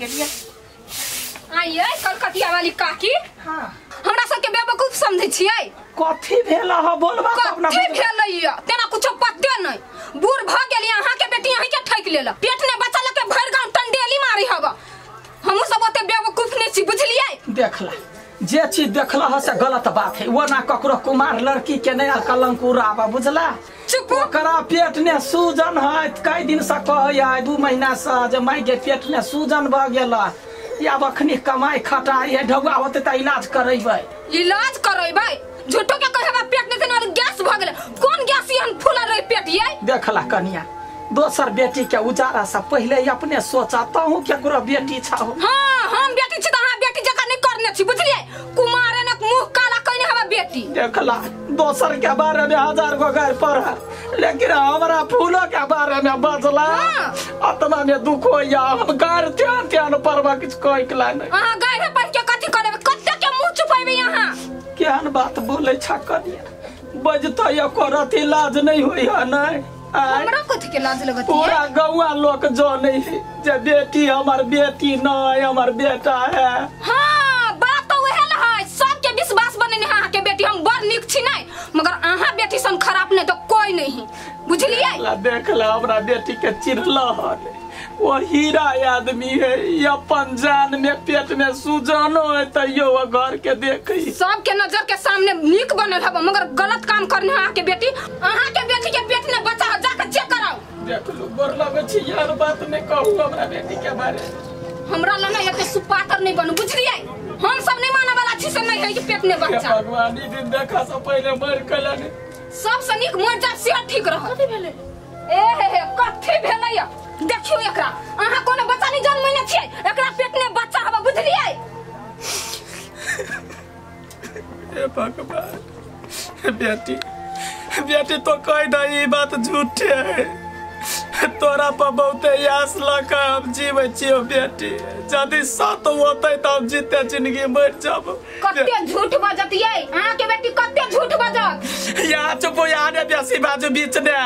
बेटिया आइए कलकतिया वाली काकी। हां हमरा सब के बेवकूफ समझै छियै। कथी भेला ह बोलबा त अपना कथी भेलैया तेना कुछो पत्ते नै। बूढ़ भ गेली अहाँ के बेटी यहीं के ठैक लेला। पेट ने बच्चा लके भर गांव टंडेली मारी हबा। हमहु सब ओते बेवकूफ नै छी बुझलियै। देखला जे चीज देखला ह से गलत बात है। वो ना ककरो कुमार लड़की के नया कलंक उड़ाबा बुझला। चुप ओकरा पेट ने सूजन है कई दिन से कहया 2 महीना से जे माई के पेट ने सूजन भ गेला। या अखनी कमाई खटाई है ढौआ होते त इलाज करैबै। इलाज करैबै झूठो के कहबा पेट ने तेना गैस भ गेले। कोन गैस यहन फूला रही पेट ये। देखला कनिया दोसर बेटी के उजारा से पहले अपने सोचा तहु केकरो बेटी छौ। हां हम बेटी छी त अहाँ बेटी जका नै करने छी बुझलियै। कुमारे ने मुंह काला कइने हवा बेटी। देखला दोसर के बारे में 1000 गो गाय पढ़ लेकिन हमरा फूलों के बारे में बजला। आत्मा में दुख होया हम गार त्यान परवा किछ कहि कला नै। अहाँ गाय पर के कथि करबे कत्ते के मुंह छुपाइबे यहाँ। केहन बात बोले छ कनिया बजतो एको रति लाज नहीं होई है नै। हमरा कथि के लाज लगत है। पूरा गौवा लोग जाने जे बेटी हमर बेटी नै हमर बेटा है। हां बात तो वहे है सबके विश्वास बनेने अहाँ के बेटी हम बड़ निक छी नै मगर अहाँ बेटी सन खराब नै तो कोई नहीं बुझलियै। देखला हमरा बेटी के चिरला है वो हीरा आदमी है। अपन जान में पेट में सूजनो है तैयो वो घर के देखी सबके नजर के सामने निक बनल हबा मगर गलत काम करने अहाँ के बेटी के पेट में बच्चा जाके चेक कराओ। देख लो गोर लगे छी यार बात नहीं कहू हमरा बेटी के बारे। हमरा लने एते सुपातर नहीं बनू बुझलियै। हम सब नहीं माने वाला छी से नहीं है कि पेट में बच्चा। भगवान ई दिन देखा से पहले मर कलने सब से निक मर जा से ठीक रह। कथि भेले ए कथि भेलैया देखियो एकरा अहाँ कोनो बच्चा नहीं जन्मैने छियै। एकरा पेट में बच्चा हबा बुझलियै। ए भगवान बेटी तो कह दई बात झूठे है। तोरा पर बहुते यास लगा हम जीवे छियो बेटी। जदी सत होतै त हम जीते जिंदगी मर जाब। कत्ते झूठ बजत ये अहाँ के बेटी कत्ते झूठ बजत। या चुप याने बेसी बाजू बीच ने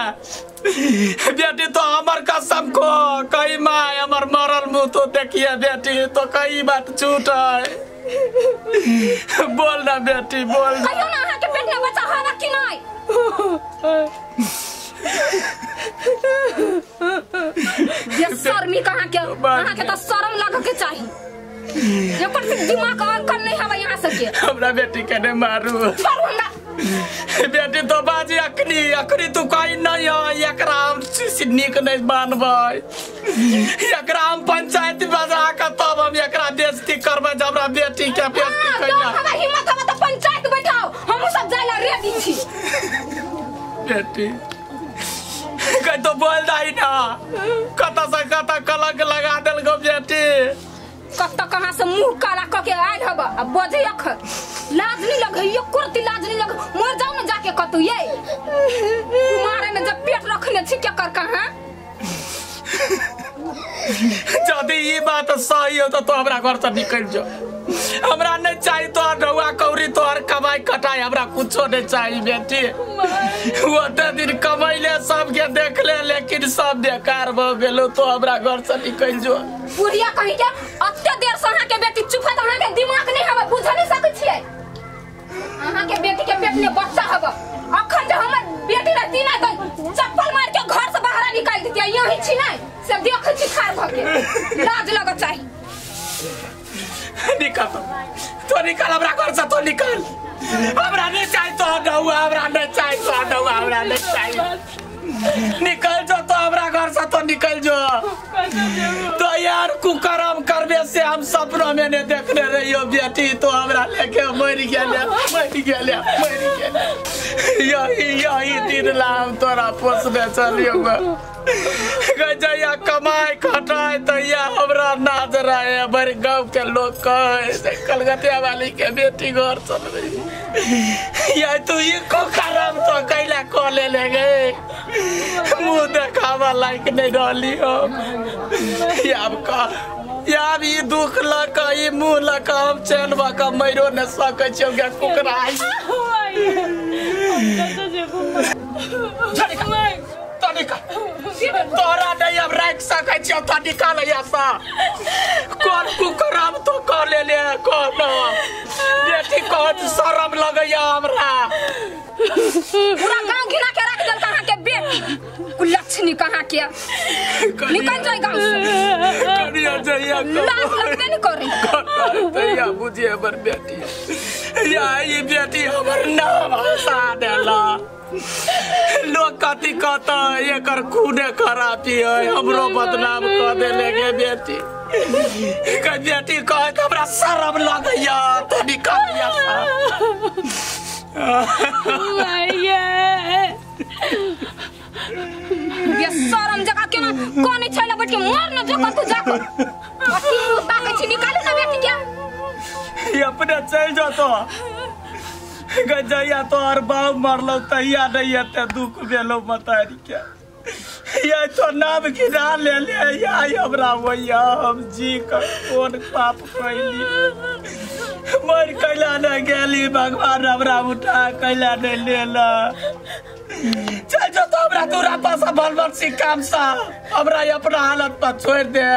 बेटी तो हमर कसम को कई माय हमर मरल मुंह तो देखिए बेटी तो कई बात झूठ है। बोल ना बेटी बोल ना। कहियो ना अहाँ के पेट में बच्चा हवा कि नहीं। ये शर्मी कहाँ के अहाँ के तो शर्म लागे के चाहिए। ये पर दिमाग अंकल नहीं हवा यहाँ से के हमरा बेटी के ने मारू। मारू हमरा बेटी तो बाजी अखनी तू कहीं नहीं है। एकरा हम निक नहीं मानबै। एकरा हम पंचायत बजा के तब हम एकरा बेइज्जती करबै। हमरा बेटी के बेइज्जती कइला हमरा हिम्मत हवा तो पंचायत बैठाओ हम सब जाइला रेडी छी। बेटी कहीं तो बोल दई ना कता से कता कलंक लगा देल गो बेटी। कत्ता कहाँ से मुंह काला क के आइल हबा अब बजे अख लाज नहीं लगे ये कुर्ती लाज नहीं लगे मर जाओ ना जाके कतु ये कुमारे में जब पेट रखने छी क्या कर कहां। जदी ये बात सही हो तो हमरा घर से निकल जा। हमरा नहीं चाहिए तो रउआ कौरी तो हर कमाई कटाई हमरा कुछो नहीं चाहिए बेटी। वो दिन कमाइले सबके देख ले लेकिन सब बेकार भ गेलो तो हमरा घर से निकल जो। बुढ़िया कहि के अत्ते देर से अहाँ के बेटी चुप है अहाँ के दिमाग नहीं हवा बुझ नहीं सकै छियै। अहाँ के बेटी के पेट में बच्चा हवा अखन जे हमर बेटी रहती ना तो चप्पल मार के घर से बाहर निकाल देती यही छी नहीं से देख छी खार भ के लाज लगे चाहिए। निकाल तो निकाल हमरा घर से तो निकाल। हमरा नहीं चाहिए तो डौआ हमरा नहीं चाहिए तो डौआ हमरा नहीं चाहिए। निकल जो तो हमरा घर से तो निकल जो। तो यार कुकरम करबे से हम सपनों में नहीं देखने रहियो बेटी तो हमरा लेके मर गेले। यही दिन ला हम तोरा पोसने चलियो गजया कमाई खटाई तो या हमरा नजर आए हमारे गांव के लोग कहे कलकतिया वाली के बेटी घर चल रही या तू ये को करम तो कैला को ले गए मुंह देखावा लायक नहीं डाली हो या भी दुख लगा ये मुंह लगा हम चैनवा का मैरो न सके छे कुकराई तो निकाल तोरा नहीं अब रख सकै छी तो निकाल ऐसा कौन कुकराम तो कर ले कौन बेटी कौन शर्म लगैया हमरा पूरा गांव घिना के रख देल कहां के बेटी कुलक्षणी कहां के निकल जाए गांव से कनिया जइया लाज लगते नहीं करे तैया बुझे हमर बेटी या ये बेटी हमर नाम हंसा देला लोग कथी कहता एकर खूने खराबी है हमरो बदनाम कर देले गे बेटी के बेटी कहे त हमरा शर्म लगैया तो निकालिया ये शर्म जगह के ना कोनी छैला बैठ के मर न जो कतु जाको अति ताके छी निकाले ना बेटी के ये अपने चल जातो गजैया तो और बाप मरलो तैया नहीं है दुख भेलो मतारी क्या ये तो नाम गिरा ले या हमरा भैया हम जी का कौन पाप कैली मर कैला न गेली भगवान हमरा उठा कैला नहीं लेला चल जो तो हमरा तोरा पास बलबल सी काम सा हमरा अपना हालत पर छोड़ दे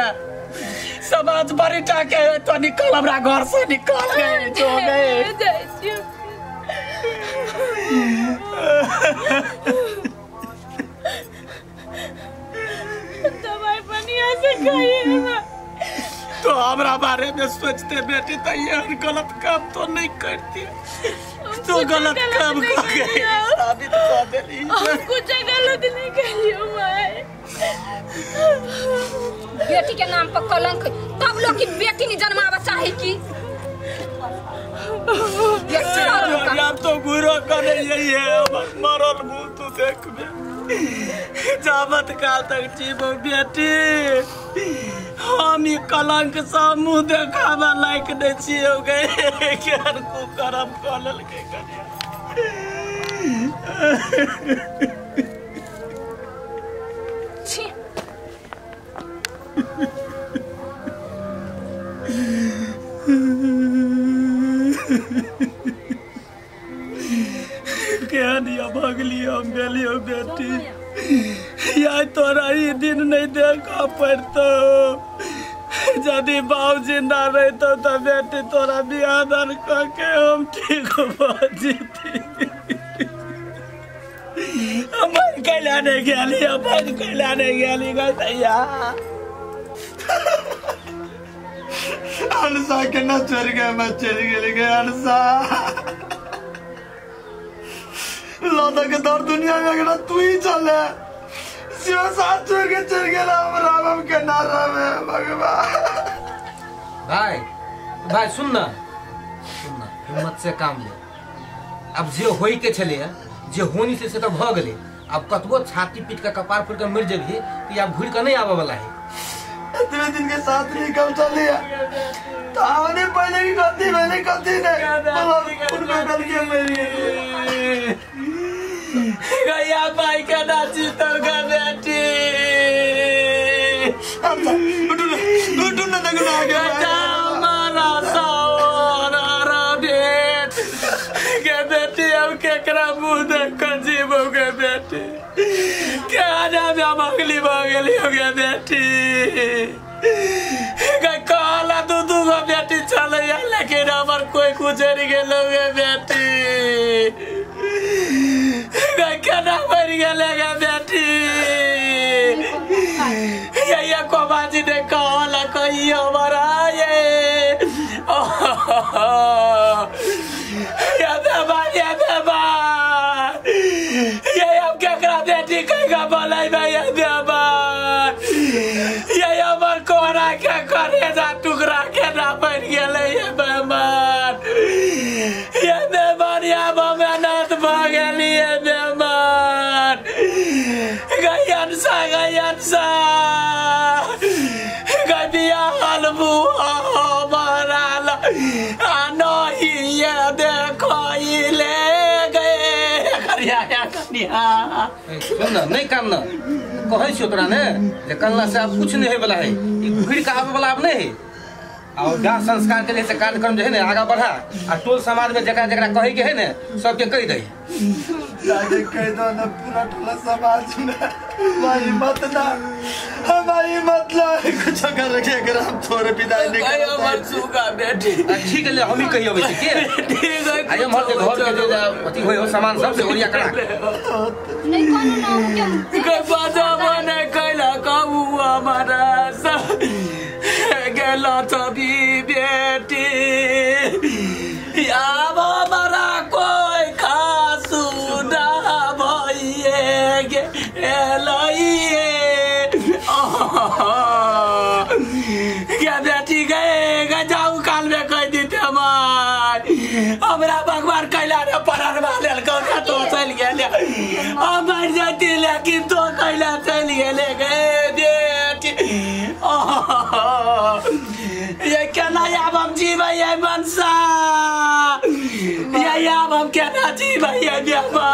समाज बरीटा के तो निकल हमरा घर से निकल गए जो गए दवाई पानी ऐसे खाइए तो हमरा बारे में सोचते बेटी तो ये गलत काम तो नहीं करती तो गलत काम कर गई साबित कर देली कुछ गलत नहीं करियो माय बेटी के नाम पर कलंक तब लोग की बेटी नहीं जन्मावा चाहे की यार तो गुरो करे यही है मरल मुंह तू देखबे जाबत काल तक जीवो बेटी हम ये कलंक सा मुंह देखावा लायक नहीं छियो गए केर को करम कलल के करिया छी क्या दिया भगली हम गेलियो बेटी या तोरा ही दिन नहीं देखा पड़तो यदि बाबू जिंदा रहतो तो बेटी तोरा बियाह दान करके हम ठीक बाजीती हम कैला नहीं गेली अपन कैला नहीं गेली गैया अनसा के ना चढ़ गए मैं चढ़ गेली अनसा लौटा के दौर दुनिया में अगर तू ही चले सिवा साथ छोड़ के चल गया राम के नारा में भगवान भाई सुनना हिम्मत से काम ले अब जे होई के चले जे होनी से तो भ गले अब कतबो छाती पीट का कपार फूट कर मर जेबी कि अब घुर के नहीं आवे वाला है इतने दिन के साथ नहीं कम चल लिया तो आने पहले की गलती मैंने गलती नहीं उनको गलती मेरी गया भाई का नाची तो का बेटी उठना लगना गया हमारा सावरा बेट के बेटी अब केकरा मुंह देख कर जीवो के बेटी क्या नाम हम अगली बगली हो गया बेटी कहला दू गो बेटी चले लेकिन हमार कोई गुजर गेलो बेटी केना मर गेले बेटी ये को बाजी ने कहला कही हमारा ये देवा ये अब केकरा बेटी कहेगा बोलाई भाई ये देवा ये हमार कोहरा के करे जा टुकड़ा के ना बन गेले ये बेमान ये बेमान या मेहनत भागेली ये बेमान गयन सा गबिया हलबू हमारा नहीं ये देखो ले गए करिया कनिया सुन नहीं काम ना कहे छो तोरा ने जे कल्ला से अब कुछ नहीं है वाला है ई घुर के आवे वाला अब नहीं है और दाह संस्कार के लिए से कार्यक्रम जो है ना आगा बढ़ा आ टोल समाज में जगह जगह कहे के है ना सबके कह दे जाके कह दो ना पूरा टोला समाज में भाई मत ना हमारी मतलब कुछ कर रखे अगर हम थोड़े विदाई नहीं कहियो मनसुका बेटी ठीक है हम ही कहियो बेटी के ठीक है आइए हमर के घर के जो अति होय हो सामान सब से ओरिया करा नहीं कोनो ना के बाजा बने कैला काऊ हमारा सब गेला तभी बेटी अब हमारा कोई खासू ना भइए गेलइए क्या बेटी गए जाऊ काल में कह दीते हमार हमरा भगवान कैला रे परार वाले कौन तो चल गेले हम मर जाती लेकिन तो कैला चल गेले गए बेटी ये केना अब हम जीवे ये मनसा ये अब हम केना जीवे ये बेमा